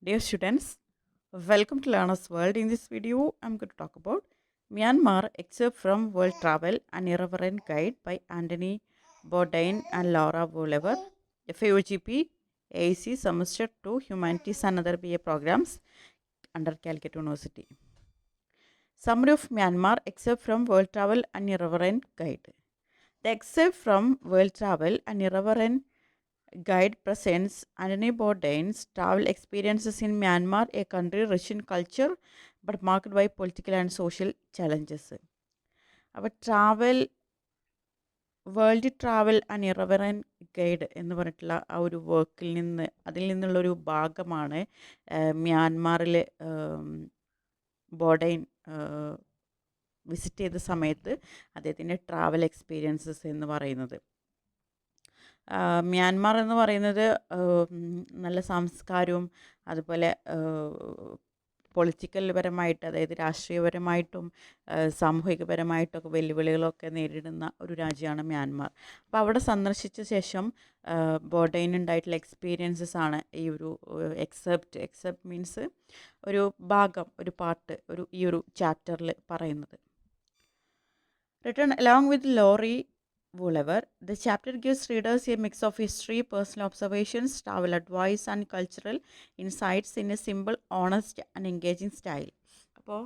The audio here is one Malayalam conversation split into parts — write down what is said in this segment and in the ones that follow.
Dear students, welcome to Learner's World. In this video, I'm going to talk about Myanmar, excerpt from World Travel, an Irreverent Guide by Anthony Bourdain and Laura Bolivar, FAOGP, AIC Semester 2 Humanities and Other BA Programs under Calicut University. Summary of Myanmar, excerpt from World Travel, an Irreverent Guide. The excerpt from World Travel, an Irreverent Guide presents Anthony Bourdain's travel experiences in Myanmar, a country rich in culture but marked by political and social challenges. അപ്പോൾ വേൾഡ് ട്രാവൽ ആൻഡ് ഇറവറൻറ്റ് ഗൈഡ് എന്ന് പറഞ്ഞിട്ടുള്ള ആ ഒരു വർക്കിൽ അതിൽ നിന്നുള്ളൊരു ഭാഗമാണ് മ്യാൻമാറിൽ ബോർഡൈൻ വിസിറ്റ് ചെയ്ത സമയത്ത് അദ്ദേഹത്തിൻ്റെ ട്രാവൽ എക്സ്പീരിയൻസസ് എന്ന് പറയുന്നത്. മ്യാൻമാർ എന്ന് പറയുന്നത് നല്ല സംസ്കാരവും അതുപോലെ പൊളിറ്റിക്കൽ പരമായിട്ട്, അതായത് രാഷ്ട്രീയപരമായിട്ടും സാമൂഹികപരമായിട്ടൊക്കെ വെല്ലുവിളികളൊക്കെ നേരിടുന്ന ഒരു രാജ്യമാണ് മ്യാൻമാർ. അപ്പോൾ അവിടെ സന്ദർശിച്ച ശേഷം ബോർഡൈനുണ്ടായിട്ടുള്ള എക്സ്പീരിയൻസസ് ആണ് ഈ ഒരു എക്സെപ്റ്റ് മീൻസ് ഒരു ഭാഗം, ഒരു പാർട്ട് ഈ ഒരു ചാപ്റ്ററിൽ പറയുന്നത്. Written along with Laurie Bolivar, the chapter gives readers a mix of history, personal observations, travel advice, and cultural insights in a simple, honest, and engaging style. അപ്പോൾ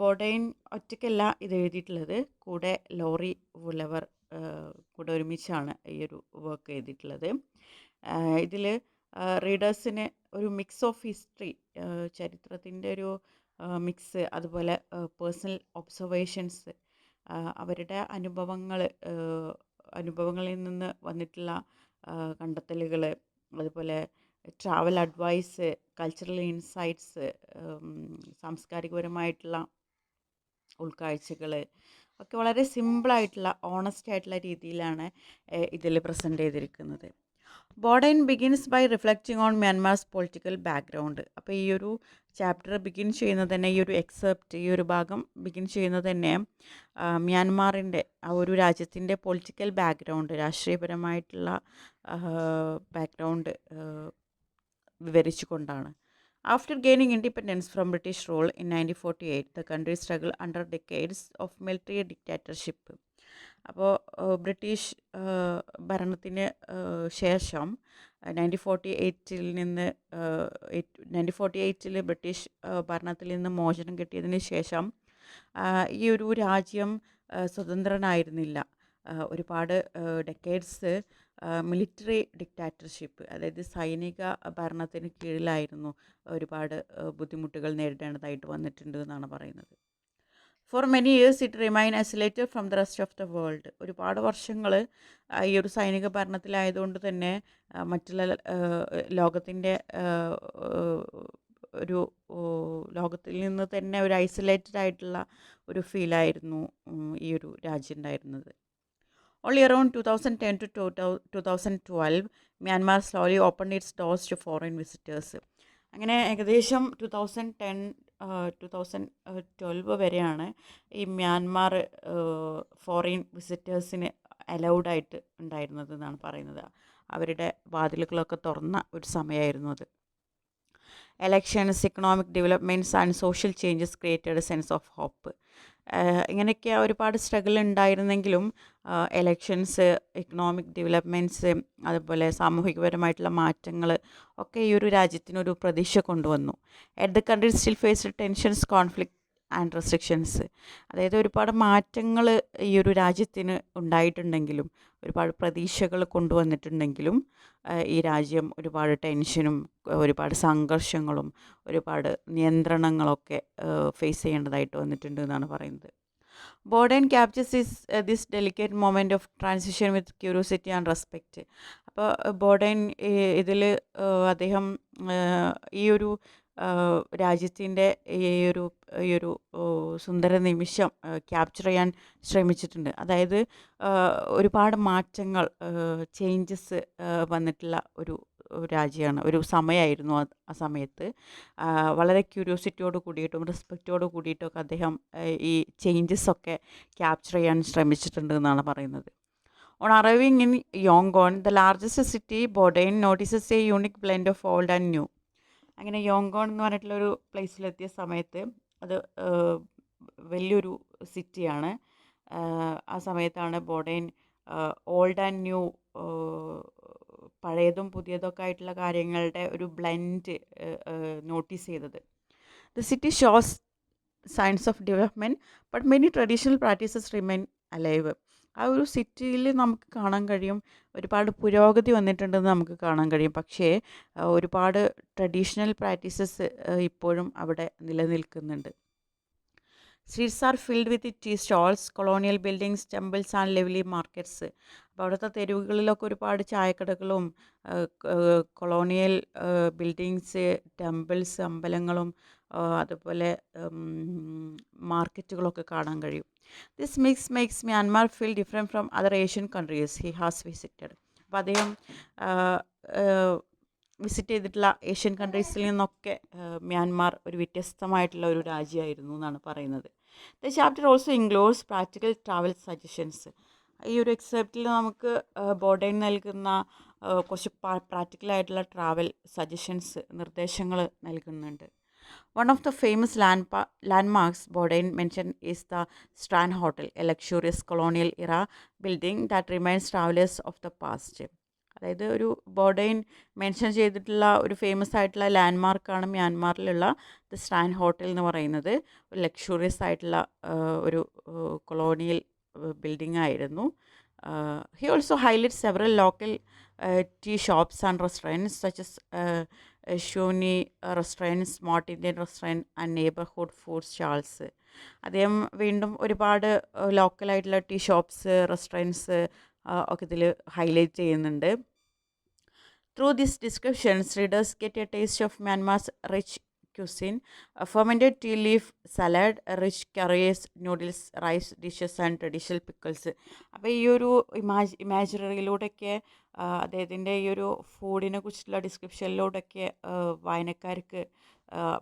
ബോർഡൈൻ ഒറ്റയ്ക്കല്ല ഇത് എഴുതിയിട്ടുള്ളത്, കൂടെ ലോറി ബുലവർ കൂടെ ഒരുമിച്ചാണ് ഈ ഒരു വർക്ക് എഴുതിയിട്ടുള്ളത്. ഇതിൽ റീഡേഴ്സിന് ഒരു മിക്സ് ഓഫ് ഹിസ്റ്ററി, ചരിത്രത്തിൻ്റെ ഒരു മിക്സ്, അതുപോലെ പേഴ്സണൽ ഒബ്സർവേഷൻസ്, അവരുടെ അനുഭവങ്ങളിൽ നിന്ന് വന്നിട്ടുള്ള കണ്ടെത്തലുകൾ, അതുപോലെ ട്രാവൽ അഡ്വൈസ്, കൾച്ചറൽ ഇൻസൈറ്റ്സ്, സാംസ്കാരികപരമായിട്ടുള്ള ഉൾക്കാഴ്ചകൾ ഒക്കെ വളരെ സിമ്പിളായിട്ടുള്ള, ഓണസ്റ്റ് ആയിട്ടുള്ള രീതിയിലാണ് ഇതിൽ പ്രസൻറ്റ് ചെയ്തിരിക്കുന്നത്. Bourdain begins by reflecting on Myanmar's political background. അപ്പോൾ ഈ ഒരു ചാപ്റ്റർ ബിഗിൻ ചെയ്യുന്നത് തന്നെ, ഈ ഒരു ഈ ഒരു ഭാഗം ബിഗിൻ ചെയ്യുന്നത് തന്നെ മ്യാൻമാറിൻ്റെ ആ ഒരു രാജ്യത്തിൻ്റെ പൊളിറ്റിക്കൽ ബാക്ക്ഗ്രൗണ്ട്, രാഷ്ട്രീയപരമായിട്ടുള്ള ബാക്ക്ഗ്രൗണ്ട് വിവരിച്ചുകൊണ്ടാണ്. After gaining independence from British rule in 1948, the country struggled under decades of military dictatorship. അപ്പോൾ ബ്രിട്ടീഷ് ഭരണത്തിന് ശേഷം 1948 ബ്രിട്ടീഷ് ഭരണത്തിൽ നിന്ന് മോചനം കിട്ടിയതിന് ശേഷം ഈ ഒരു രാജ്യം സ്വതന്ത്രനായിരുന്നില്ല. ഒരുപാട് ഡെക്കേഡ്സ് മിലിറ്ററി ഡിക്റ്റാറ്റർഷിപ്പ്, അതായത് സൈനിക ഭരണത്തിന് കീഴിലായിരുന്നു. ഒരുപാട് ബുദ്ധിമുട്ടുകൾ നേരിടേണ്ടതായിട്ട് വന്നിട്ടുണ്ട് എന്നാണ് പറയുന്നത്. For many years it remain isolated from the rest of the world. ഒരുപാട് വർഷങ്ങൾ ഈ ഒരു സൈനിക ഭരണത്തിലായതുകൊണ്ട് തന്നെ മറ്റുള്ള ലോകത്തിൻ്റെ ലോകത്തിൽ നിന്ന് തന്നെ ഒരു ഐസൊലേറ്റഡ് ആയിട്ടുള്ള ഒരു ഫീലായിരുന്നു ഈ ഒരു രാജ്യം ഉണ്ടായിരുന്നത്. Only around 2010 to 2012, Myanmar slowly opened its doors to foreign visitors. അങ്ങനെ ഏകദേശം 2012 വരെയാണ് ഈ മ്യാൻമാർ ഫോറിൻ വിസിറ്റേഴ്സിന് അലൗഡായിട്ട് ഉണ്ടായിരുന്നത് എന്നാണ് പറയുന്നത്. അവരുടെ വാതിലുകളൊക്കെ തുറന്ന ഒരു സമയമായിരുന്നു അത്. Elections, economic developments and social changes created a sense of hope. ഇങ്ങനെയൊക്കെ ഒരുപാട് സ്ട്രഗിൾ ഉണ്ടായിരുന്നെങ്കിലും എലക്ഷൻസ്, ഇക്കണോമിക് ഡെവലപ്മെൻറ്റ്സ്, അതുപോലെ സാമൂഹികപരമായിട്ടുള്ള മാറ്റങ്ങൾ ഒക്കെ ഈ ഒരു രാജ്യത്തിനൊരു പ്രതീക്ഷ കൊണ്ടുവന്നു. At the country still faced tensions, conflict and restrictions. അതായത് ഒരുപാട് മാറ്റങ്ങൾ ഈ ഒരു രാജ്യത്തിന് ഉണ്ടായിട്ടുണ്ടെങ്കിലും, ഒരുപാട് പ്രതീക്ഷകൾ കൊണ്ടുവന്നിട്ടുണ്ടെങ്കിലും ഈ രാജ്യം ഒരുപാട് ടെൻഷനും ഒരുപാട് സംഘർഷങ്ങളും ഒരുപാട് നിയന്ത്രണങ്ങളൊക്കെ ഫേസ് ചെയ്യേണ്ടതായിട്ട് വന്നിട്ടുണ്ട് എന്നാണ് പറയുന്നത്. Bourdain captures this delicate moment of transition with curiosity and respect. അപ്പോൾ ബോർഡൈൻ ഇതിൽ അദ്ദേഹം ഈ ഒരു രാജ്യത്തിൻ്റെ ഈ ഒരു സുന്ദര നിമിഷം ക്യാപ്ചർ ചെയ്യാൻ ശ്രമിച്ചിട്ടുണ്ട്. അതായത് ഒരുപാട് മാറ്റങ്ങൾ, ചേഞ്ചസ് വന്നിട്ടുള്ള ഒരു രാജ്യമാണ്, ഒരു സമയമായിരുന്നു ആ സമയത്ത്. വളരെ ക്യൂരിയോസിറ്റിയോട് കൂടിയിട്ടും റെസ്പെക്റ്റോട് കൂടിയിട്ടൊക്കെ അദ്ദേഹം ഈ ചേഞ്ചസൊക്കെ ക്യാപ്ചർ ചെയ്യാൻ ശ്രമിച്ചിട്ടുണ്ട് എന്നാണ് പറയുന്നത്. On arriving in Yangon, the largest city, Bourdain notices a unique blend of old and new. അങ്ങനെ യോങ്കോൺ എന്ന് പറഞ്ഞിട്ടുള്ളൊരു പ്ലേസിലെത്തിയ സമയത്ത് അത് വലിയൊരു സിറ്റിയാണ്. ആ സമയത്താണ് ബോഡെയിൻ ഓൾഡ് ആൻഡ് ന്യൂ, പഴയതും പുതിയതൊക്കെ ആയിട്ടുള്ള കാര്യങ്ങളുടെ ഒരു ബ്ലെൻഡ് നോട്ടീസ് ചെയ്തത്. The city shows signs of development but many traditional practices remain alive. ആ ഒരു സിറ്റിയിൽ നമുക്ക് കാണാൻ കഴിയും ഒരുപാട് പുരോഗതി വന്നിട്ടുണ്ടെന്ന് നമുക്ക് കാണാൻ കഴിയും. പക്ഷേ ഒരുപാട് ട്രഡീഷണൽ പ്രാക്ടീസസ് ഇപ്പോഴും അവിടെ നിലനിൽക്കുന്നുണ്ട്. Streets are filled with tea stalls, colonial buildings, temples and lively markets. അപ്പോൾ അവിടുത്തെ തെരുവുകളിലൊക്കെ ഒരുപാട് ചായക്കടകളും കൊളോണിയൽ ബിൽഡിങ്സ്, ടെമ്പിൾസ്, അമ്പലങ്ങളും അതുപോലെ മാർക്കറ്റുകളൊക്കെ കാണാൻ കഴിയും. This makes Myanmar feel different from other Asian countries he has visited. അപ്പോൾ അദ്ദേഹം വിസിറ്റ് ചെയ്തിട്ടുള്ള ഏഷ്യൻ കൺട്രീസിൽ നിന്നൊക്കെ മ്യാൻമാർ ഒരു വ്യത്യസ്തമായിട്ടുള്ള ഒരു രാജ്യമായിരുന്നു എന്നാണ് പറയുന്നത്. The chapter also includes practical travel suggestions. ഈ ഒരു എക്സെപ്റ്റിൽ നമുക്ക് ബോർഡെയിൻ നൽകുന്ന കുറച്ച് പ്രാക്ടിക്കലായിട്ടുള്ള ട്രാവൽ സജഷൻസ്, നിർദ്ദേശങ്ങൾ നൽകുന്നുണ്ട്. One of the famous landmarks Bourdain mentioned is the Strand Hotel, a luxurious colonial era building that reminds travelers of the past. അതായത് ഒരു ബോർഡെയിൻ മെൻഷൻ ചെയ്തിട്ടുള്ള ഒരു ഫേമസ് ആയിട്ടുള്ള ലാൻഡ്മാർക്കാണ് മ്യാൻമാറിലുള്ള ദ സ്ട്രാൻഡ് ഹോട്ടൽ എന്ന് പറയുന്നത്. ഒരു ലക്ഷൂറിയസ് ആയിട്ടുള്ള ഒരു കൊളോണിയൽ ബിൽഡിംഗ് ആയിരുന്നു. He also highlight several local tea shops and restaurants such as ഷൂനി restaurants, smart Indian restaurant and neighbourhood food stalls. അദ്ദേഹം വീണ്ടും ഒരുപാട് ലോക്കലായിട്ടുള്ള ടീ ഷോപ്സ്, റെസ്റ്റോറൻറ്റ്സ് ഒക്കെ ഇതിൽ ഹൈലൈറ്റ് ചെയ്യുന്നുണ്ട്. Through this descriptions readers get a taste of Myanmar's rich cuisine, fermented tea leaf salad, rich curries, noodles, rice dishes and traditional pickles. അപ്പോൾ ഈ ഒരു ഇമാജിനറിയിലൂടെയൊക്കെ അദ്ദേഹത്തിൻ്റെ ഈ ഒരു ഫുഡിനെ കുറിച്ചുള്ള ഡിസ്ക്രിപ്ഷനിലൂടെയൊക്കെ വായനക്കാർക്ക്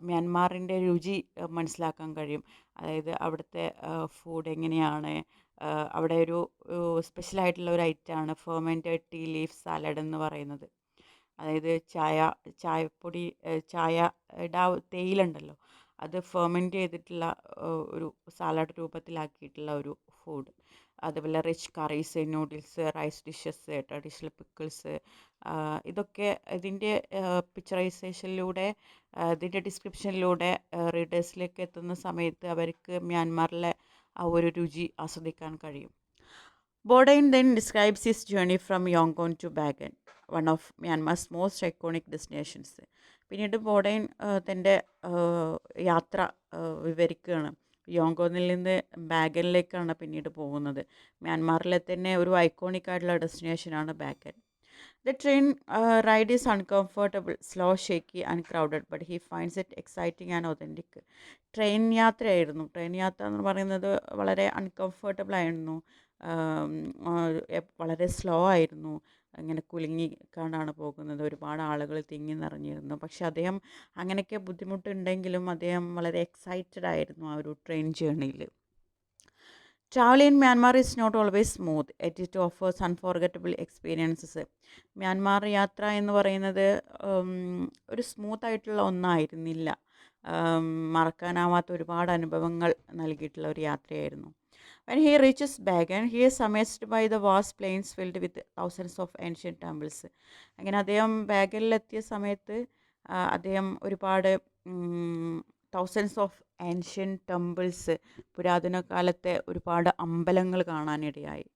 മ്യാൻമാറിൻ്റെ രുചി മനസ്സിലാക്കാൻ കഴിയും. അതായത് അവിടുത്തെ ഫുഡ് എങ്ങനെയാണ്, അവിടെ ഒരു സ്പെഷ്യലായിട്ടുള്ള ഒരു ഐറ്റമാണ് ഫെർമെൻറ്റഡ് ടീ ലീഫ് സാലഡ് എന്ന് പറയുന്നത്. അതായത് ചായപ്പൊടി, തേയിലുണ്ടല്ലോ, അത് ഫെർമെൻറ്റ് ചെയ്തിട്ടുള്ള ഒരു സാലഡ് രൂപത്തിലാക്കിയിട്ടുള്ള ഒരു ഫുഡ്. അതുപോലെ rich curries, noodles, rice dishes, traditional pickles, ഇതൊക്കെ ഇതിൻ്റെ പിക്ചറൈസേഷനിലൂടെ, ഇതിൻ്റെ ഡിസ്ക്രിപ്ഷനിലൂടെ റീഡേഴ്സിലേക്ക് എത്തുന്ന സമയത്ത് അവർക്ക് മ്യാൻമാറിലെ ആ ഒരു രുചി ആസ്വദിക്കാൻ കഴിയും. Bourdain then describes his journey from Yangon to Bagan, one of Myanmar's most iconic destinations. പിന്നീട് ബോർഡെയിൻ തൻ്റെ യാത്ര വിവരിക്കുകയാണ്. യോങ്കോണിൽ നിന്ന് ബാഗനിലേക്കാണ് പിന്നീട് പോകുന്നത്. മ്യാൻമാറിലെ തന്നെ ഒരു ഐക്കോണിക് ആയിട്ടുള്ള ഡെസ്റ്റിനേഷനാണ് ബാഗൻ. The train ride is uncomfortable, slow, shaky and crowded, but he finds it exciting and authentic. Train യാത്രയായിരുന്നു. ട്രെയിൻ യാത്ര എന്ന് പറയുന്നത് വളരെ അൺകംഫർട്ടബിൾ ആയിരുന്നു, വളരെ സ്ലോ ആയിരുന്നു, ഇങ്ങനെ കുലുങ്ങിക്കാണ്ടാണ് പോകുന്നത്. ഒരുപാട് ആളുകൾ തിങ്ങി നിറഞ്ഞിരുന്നു. പക്ഷെ അദ്ദേഹം അങ്ങനെയൊക്കെ ബുദ്ധിമുട്ടുണ്ടെങ്കിലും അദ്ദേഹം വളരെ എക്സൈറ്റഡ് ആയിരുന്നു ആ ഒരു ട്രെയിൻ ജേർണിയിൽ. Travel in Myanmar is not always smooth, it offers unforgettable experiences. Myanmar യാത്ര എന്ന് പറയുന്നത് ഒരു സ്മൂത്തായിട്ടുള്ള ഒന്നായിരുന്നില്ല. മറക്കാനാവാത്ത ഒരുപാട് അനുഭവങ്ങൾ നൽകിയിട്ടുള്ള ഒരു യാത്രയായിരുന്നു. When he reaches Bagan, he is amazed by the vast plains filled with thousands of ancient temples. അങ്ങനെ അദ്ദേഹം ബാഗനിലെത്തിയ സമയത്ത് അദ്ദേഹം ഒരുപാട് തൗസൻഡ്സ് ഓഫ് ഏൻഷ്യൻ ടെമ്പിൾസ്, പുരാതന കാലത്തെ ഒരുപാട് അമ്പലങ്ങൾ കാണാനിടയായി.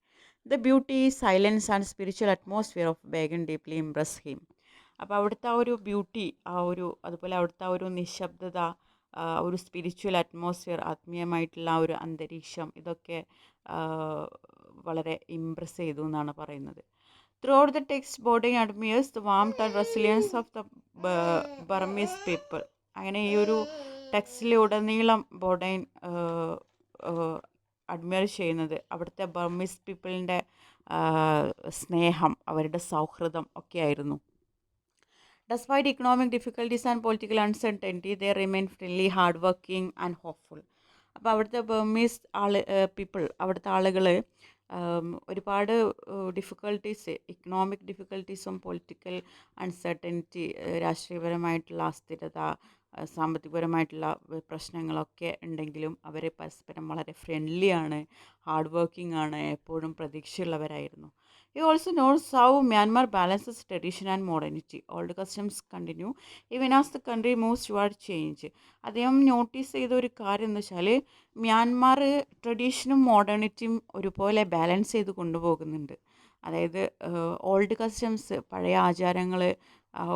The beauty, silence and spiritual atmosphere of Bagan deeply impress him. അപ്പോൾ അവിടുത്തെ ആ ഒരു ബ്യൂട്ടി, അതുപോലെ അവിടുത്തെ ആ ഒരു നിശബ്ദത, ഒരു സ്പിരിച്വൽ അറ്റ്മോസ്ഫിയർ, ആത്മീയമായിട്ടുള്ള ആ ഒരു അന്തരീക്ഷം, ഇതൊക്കെ വളരെ ഇംപ്രസ് ചെയ്തു എന്നാണ് പറയുന്നത്. Throughout the text Bourdain admires the warmth and resilience of the Burmese people. അങ്ങനെ ഈ ഒരു ടെക്സ്റ്റിലുടനീളം ബോർഡെയിൻ അഡ്മിയർ ചെയ്യുന്നത് അവിടുത്തെ ബർമീസ് പീപ്പിളിൻ്റെ സ്നേഹം, അവരുടെ സൗഹൃദം ഒക്കെയായിരുന്നു. Despite economic difficulties and political uncertainty, they remain friendly, hardworking and hopeful. അപ്പോൾ അവിടുത്തെ ബർമീസ് പീപ്പിൾ, അവിടുത്തെ ആളുകൾ ഒരുപാട് ഡിഫിക്കൽട്ടീസ്, ഇക്കണോമിക് ഡിഫിക്കൽട്ടീസും പൊളിറ്റിക്കൽ അൺസർട്ടനിറ്റി, രാഷ്ട്രീയപരമായിട്ടുള്ള അസ്ഥിരത, സാമ്പത്തികപരമായിട്ടുള്ള പ്രശ്നങ്ങളൊക്കെ ഉണ്ടെങ്കിലും അവർ പരസ്പരം വളരെ ഫ്രണ്ട്ലിയാണ്, ഹാർഡ് വർക്കിംഗ് ആണ്, എപ്പോഴും പ്രതീക്ഷയുള്ളവരായിരുന്നു. He also knows how Myanmar balances tradition and modernity. Old customs continue even as the country moves toward change. അദ്ദേഹം നോട്ടീസ് ചെയ്ത ഒരു കാര്യം എന്ന് വെച്ചാൽ മ്യാൻമാർ ട്രഡീഷനും മോഡേണിറ്റിയും ഒരുപോലെ ബാലൻസ് ചെയ്ത് കൊണ്ടുപോകുന്നുണ്ട്. അതായത് ഓൾഡ് കസ്റ്റംസ്, പഴയ ആചാരങ്ങൾ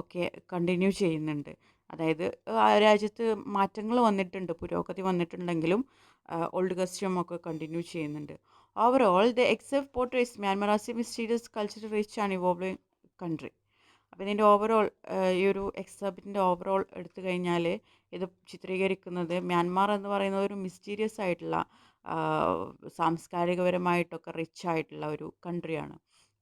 ഒക്കെ കണ്ടിന്യൂ ചെയ്യുന്നുണ്ട്. അതായത് ആ രാജ്യത്ത് മാറ്റങ്ങൾ വന്നിട്ടുണ്ട്, പുരോഗതി വന്നിട്ടുണ്ടെങ്കിലും ഓൾഡ് കസ്റ്റം ഒക്കെ കണ്ടിന്യൂ ചെയ്യുന്നുണ്ട്. Overall the except portrays Myanmar as A mysterious culture rich and evolving country. അപ്പോൾ ഇതിൻ്റെ ഓവറോൾ, ഈ ഒരു എക്സെപ്റ്റിൻ്റെ ഓവറോൾ എടുത്തു കഴിഞ്ഞാൽ ഇത് ചിത്രീകരിക്കുന്നത് മ്യാൻമാർ എന്ന് പറയുന്നത് ഒരു മിസ്റ്റീരിയസ് ആയിട്ടുള്ള, സാംസ്കാരികപരമായിട്ടൊക്കെ റിച്ച് ആയിട്ടുള്ള ഒരു കൺട്രിയാണ്.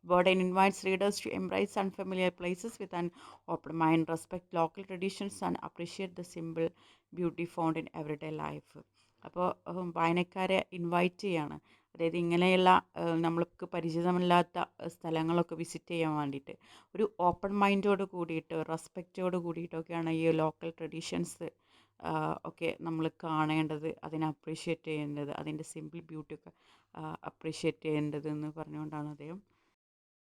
Burden invites readers to embrace unfamiliar places with an open mind, respect local traditions, and appreciate the simple beauty found in everyday life. അപ്പോൾ വായനക്കാരെ ഇൻവൈറ്റ് ചെയ്യാണ്, അതായത് ഇങ്ങനെയുള്ള നമ്മൾക്ക് പരിചിതമല്ലാത്ത സ്ഥലങ്ങളൊക്കെ വിസിറ്റ് ചെയ്യാൻ വേണ്ടിയിട്ട് ഒരു ഓപ്പൺ മൈൻഡോട് കൂടിയിട്ട്, റെസ്പെക്റ്റോട് കൂടിയിട്ടൊക്കെയാണ് ഈ ലോക്കൽ ട്രഡീഷൻസ് ഒക്കെ നമ്മൾ കാണേണ്ടത്, അതിനെ അപ്രീഷിയേറ്റ് ചെയ്യേണ്ടത്, അതിൻ്റെ സിമ്പിൾ ബ്യൂട്ടി ഒക്കെ അപ്രീഷിയേറ്റ് ചെയ്യേണ്ടത് എന്ന് പറഞ്ഞുകൊണ്ടാണ് അദ്ദേഹം